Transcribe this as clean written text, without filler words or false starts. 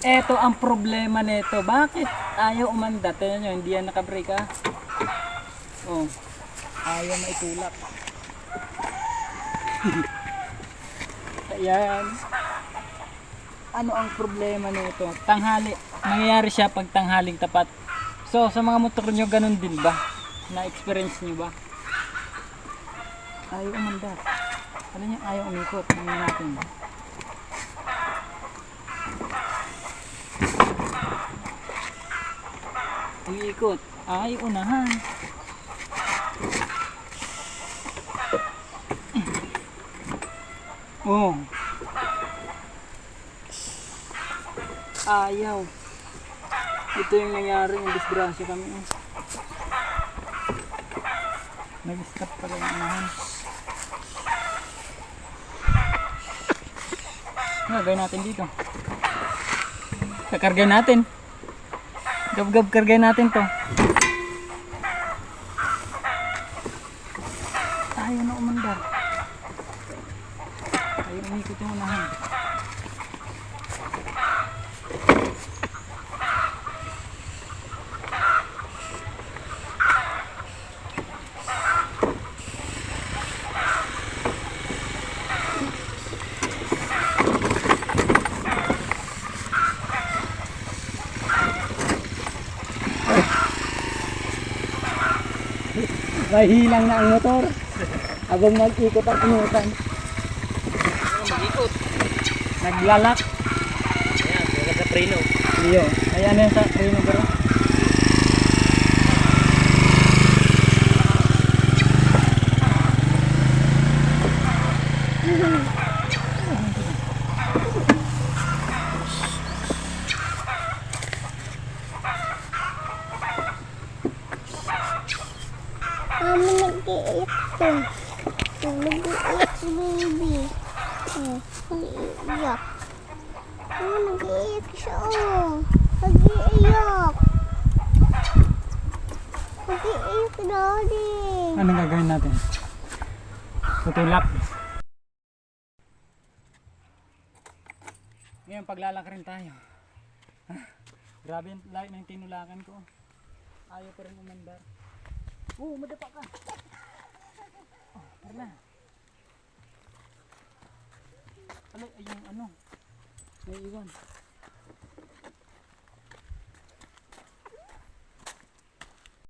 Eto ang problema nito. Bakit ayaw umanda? Tignan nyo, hindi yan nakabrake ah. Oh, ayaw maitulak. Ayan. Ano ang problema nito? Tanghali. Nangyayari siya pag tanghaling tapat. So, sa mga motor nyo, ganun din ba? Na-experience nyo ba? Ayaw umanda. Alam nyo, ayaw umikot. Tingnan natin. Umiikot. Ayaw unahan. Oh. Ayaw. Ito yung nangyari, yung disgrasya kami. Nag-stop pala yung unahan. Gagawin natin dito. Kakargay natin. Gab-gab kargay natin to. Ayaw na umandar. Ayaw umikot yung unahan. Mahilang na ang motor habang mag-ikot ang inutan. Mag-ikot. Naglalak. Ayan, wala sa preno. Iyo. Ayan yan sa preno bro. Mami nag-iiyak to. Nag-iiyak si baby. Nag-iiyak. Nag-iiyak siya. Nag-iiyak. Nag-iiyak daddy. Anong gagawin natin? Tutulak. Ngayon paglalak rin tayo. Grabe yung layo ng tinulakan ko. Ayaw pa rin umandar. Madapa ka. Tara na. Alay, ay yung ano. May iwan.